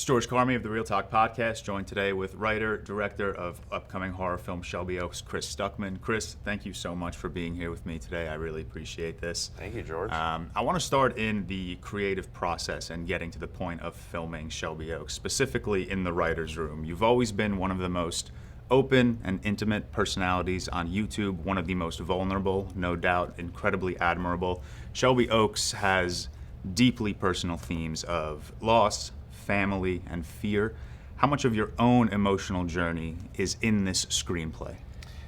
George Carmy of the ReelTok podcast, joined today with writer, director of upcoming horror film Shelby Oaks, Chris Stuckmann. Chris, thank you so much for being here with me today. I really appreciate this. Thank you, George. I want to start in the creative process and getting to the point of filming Shelby Oaks, specifically in the writer's room. You've always been one of the most open and intimate personalities on YouTube, one of the most vulnerable, no doubt, incredibly admirable. Shelby Oaks has deeply personal themes of loss, family, and fear. How much of your own emotional journey is in this screenplay?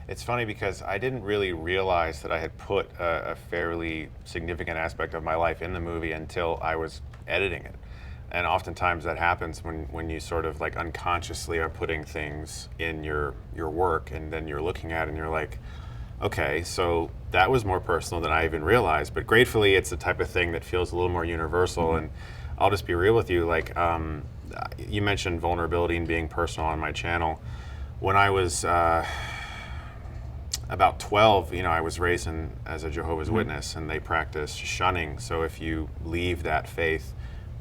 It's funny because I didn't really realize that I had put a fairly significant aspect of my life in the movie until I was editing it. And oftentimes that happens when you sort of like unconsciously are putting things in your work, and then you're looking at it and you're like, okay, so that was more personal than I even realized. But gratefully, it's the type of thing that feels a little more universal. And I'll just be real with you. Like, you mentioned vulnerability and being personal on my channel. When I was about 12, I was raised as a Jehovah's Witness, and they practice shunning. So if you leave that faith,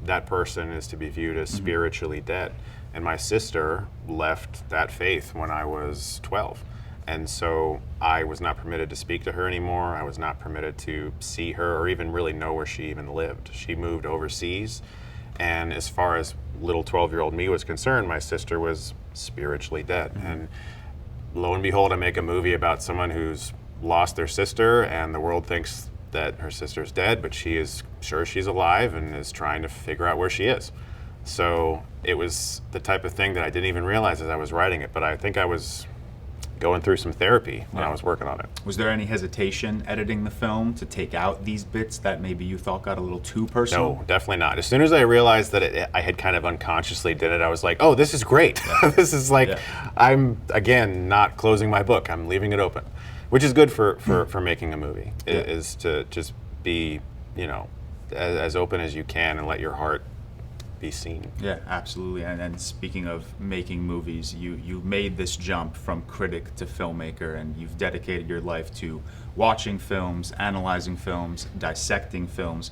that person is to be viewed as spiritually dead. And my sister left that faith when I was 12. And so I was not permitted to speak to her anymore. I was not permitted to see her or even really know where she even lived. She moved overseas. And as far as little 12-year-old me was concerned, my sister was spiritually dead. And lo and behold, I make a movie about someone who's lost their sister, and the world thinks that her sister's dead, but she is sure she's alive and is trying to figure out where she is. So it was the type of thing that I didn't even realize as I was writing it, but I think I was going through some therapy when I was working on it. Was there any hesitation editing the film to take out these bits that maybe you thought got a little too personal? No, definitely not. As soon as I realized that I had kind of unconsciously did it, I was like, oh, this is great. This is like, I'm, again, not closing my book. I'm leaving it open, which is good for making a movie, is to just be, as open as you can and let your heart be seen. Yeah, absolutely. And speaking of making movies, you made this jump from critic to filmmaker, and you've dedicated your life to watching films, analyzing films, dissecting films.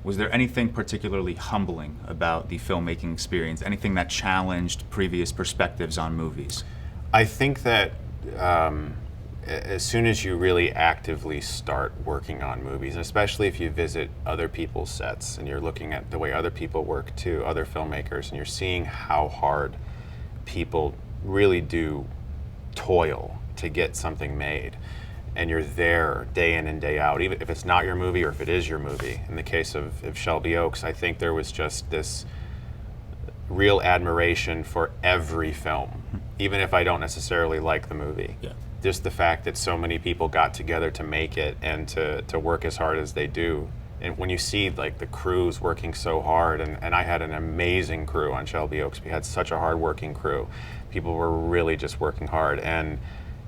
Was there anything particularly humbling about the filmmaking experience? Anything that challenged previous perspectives on movies? I think that as soon as you really actively start working on movies, and especially if you visit other people's sets and you're looking at the way other people work too, other filmmakers, and you're seeing how hard people really do toil to get something made, and you're there day in and day out, even if it's not your movie or if it is your movie. In the case of Shelby Oaks, I think there was just this real admiration for every film, even if I don't necessarily like the movie. Yeah. Just the fact that so many people got together to make it and to work as hard as they do. And when you see like the crews working so hard, and I had an amazing crew on Shelby Oaks. We had such a hard-working crew. People were really just working hard, and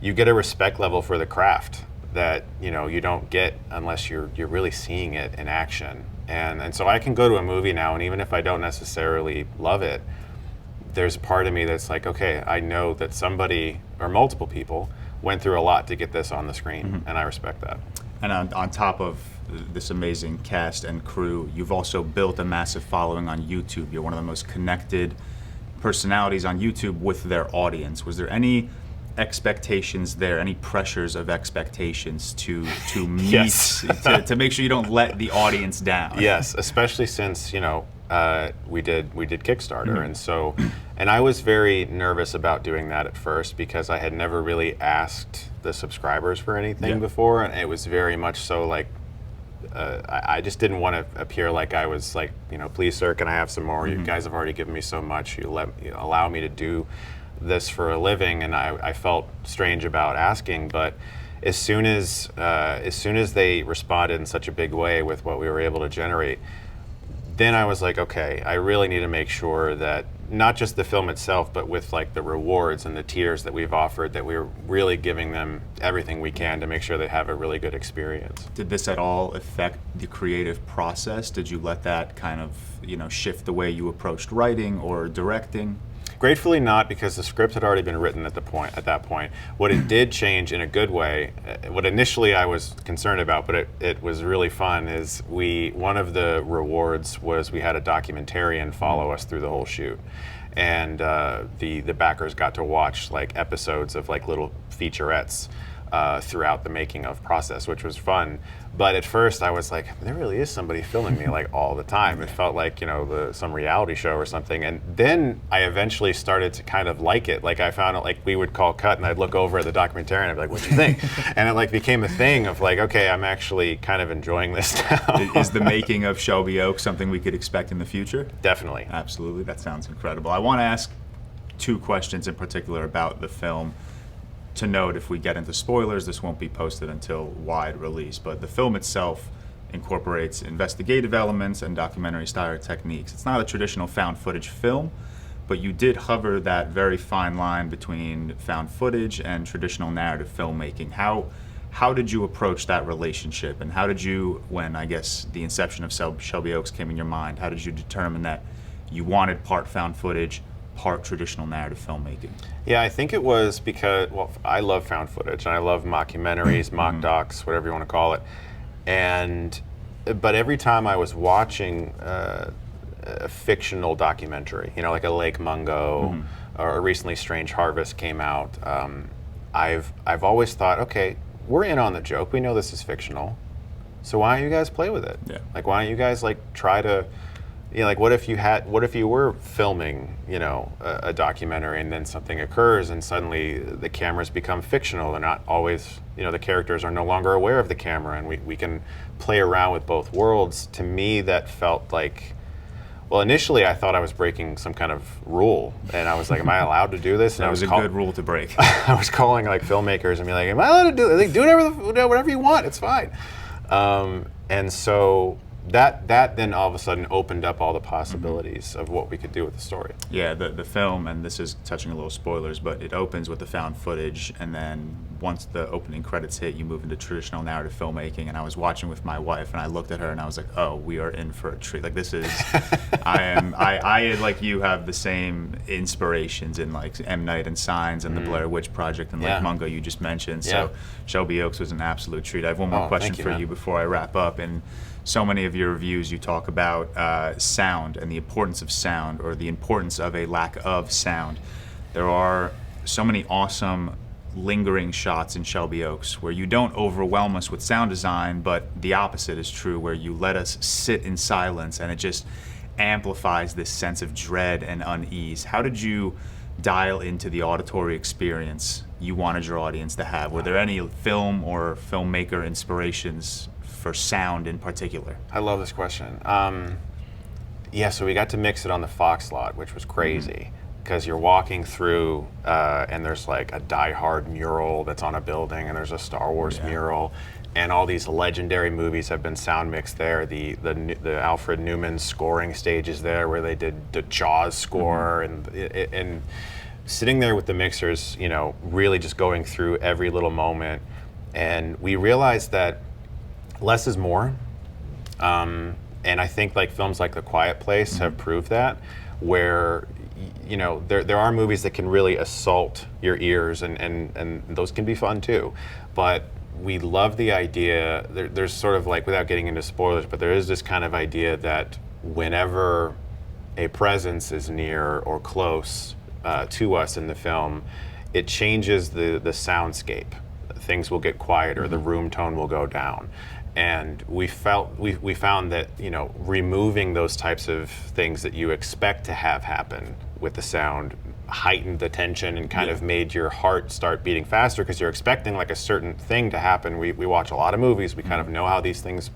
you get a respect level for the craft that you don't get unless you're really seeing it in action. And so I can go to a movie now, and even if I don't necessarily love it, there's a part of me that's like, okay, I know that somebody or multiple people went through a lot to get this on the screen, and I respect that. And on top of this amazing cast and crew, you've also built a massive following on YouTube. You're one of the most connected personalities on YouTube with their audience. Was there any expectations there, any pressures of expectations to meet, Yes. to make sure you don't let the audience down? Yes, especially since, we did Kickstarter, and I was very nervous about doing that at first because I had never really asked the subscribers for anything before, and it was very much so like I just didn't want to appear like I was like, please sir, can I have some more? You guys have already given me so much. You allow me to do this for a living, and I felt strange about asking, but as soon as they responded in such a big way with what we were able to generate, then I was like, okay, I really need to make sure that not just the film itself, but with like the rewards and the tiers that we've offered, that we're really giving them everything we can to make sure they have a really good experience. Did this at all affect the creative process? Did you let that kind of, shift the way you approached writing or directing? Gratefully not, because the script had already been written at that point. What it did change in a good way, what initially I was concerned about, but it was really fun, is one of the rewards was we had a documentarian follow us through the whole shoot. And the backers got to watch like episodes of like little featurettes throughout the making of process, which was fun. But at first I was like, there really is somebody filming me like all the time. It felt like, you know, some reality show or something. And then I eventually started to kind of like it. Like I found it, like we would call cut and I'd look over at the documentarian and I'd be like, what do you think? And it like became a thing of like, okay, I'm actually kind of enjoying this now. Is the making of Shelby Oaks something we could expect in the future? Definitely. Absolutely, that sounds incredible. I want to ask 2 questions in particular about the film. To note, if we get into spoilers, this won't be posted until wide release, but the film itself incorporates investigative elements and documentary-style techniques. It's not a traditional found footage film, but you did hover that very fine line between found footage and traditional narrative filmmaking. How did you approach that relationship, and how did you, when I guess the inception of Shelby Oaks came in your mind, how did you determine that you wanted part found footage, part traditional narrative filmmaking? Yeah, I think it was because, well, I love found footage and I love mockumentaries, mock docs, whatever you want to call it. But every time I was watching a fictional documentary, you know, like a Lake Mungo or recently Strange Harvest came out, I've always thought, okay, we're in on the joke. We know this is fictional, so why don't you guys play with it? Yeah. Like, why don't you guys like try to, you know, like what if you were filming, you know, a documentary and then something occurs and suddenly the cameras become fictional. They're not always, you know, the characters are no longer aware of the camera, and we can play around with both worlds. To me, that felt like, well, initially I thought I was breaking some kind of rule, and I was like, am I allowed to do this? And That was a good rule to break. I was calling like filmmakers and be like, am I allowed to do it? Like, do whatever you want, it's fine. And so that then all of a sudden opened up all the possibilities of what we could do with the story. Yeah, the film, and this is touching a little spoilers, but it opens with the found footage, and then once the opening credits hit, you move into traditional narrative filmmaking. And I was watching with my wife, and I looked at her, and I was like, "Oh, we are in for a treat! Like this is, I like you have the same inspirations in like M. Night and Signs and the Blair Witch Project and like Mungo you just mentioned. So Shelby Oaks was an absolute treat. I have one more question for you before I wrap up. And so many of your reviews, you talk about sound and the importance of sound, or the importance of a lack of sound. There are so many awesome lingering shots in Shelby Oaks where you don't overwhelm us with sound design, but the opposite is true, where you let us sit in silence, and it just amplifies this sense of dread and unease. How did you dial into the auditory experience you wanted your audience to have? Were there any film or filmmaker inspirations for sound in particular? I love this question. Yeah, so we got to mix it on the Fox lot, which was crazy, because you're walking through and there's like a Die Hard mural that's on a building, and there's a Star Wars mural, and all these legendary movies have been sound mixed there. The Alfred Newman scoring stage is there, where they did the Jaws score, and sitting there with the mixers, you know, really just going through every little moment, and we realized that less is more, and I think like films like The Quiet Place have proved that, where you know there are movies that can really assault your ears, and those can be fun too, but we love the idea. There's sort of like, without getting into spoilers, but there is this kind of idea that whenever a presence is near or close to us in the film, it changes the soundscape. Things will get quieter, the room tone will go down. And we found that, you know, removing those types of things that you expect to have happen with the sound heightened the tension and kind of made your heart start beating faster, because you're expecting like a certain thing to happen. We watch a lot of movies, we kind of know how these things,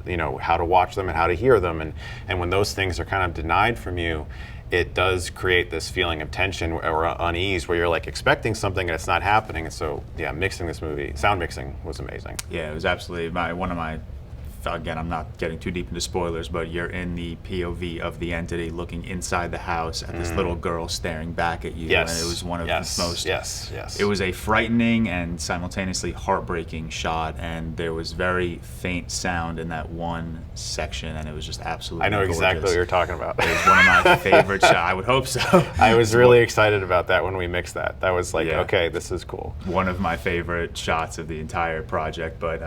you know, how to watch them and how to hear them, and when those things are kind of denied from you, it does create this feeling of tension or unease, where you're like expecting something and it's not happening. And so, yeah, mixing this movie, sound mixing was amazing. Yeah, it was absolutely one of my again, I'm not getting too deep into spoilers, but you're in the POV of the entity looking inside the house at this little girl staring back at you. Yes. And it was one of Yes. the most, Yes. Yes. it was a frightening and simultaneously heartbreaking shot, and there was very faint sound in that one section, and it was just absolutely I know exactly gorgeous. what you're talking about. It was one of my favorite shots. I would hope so. I was really excited about that when we mixed that. That was like, Yeah. okay, this is cool. One of my favorite shots of the entire project. But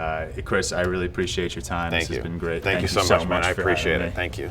Chris, I really appreciate your time. Thank This you. has been great. Thank you so much, man. I appreciate it. Thank you.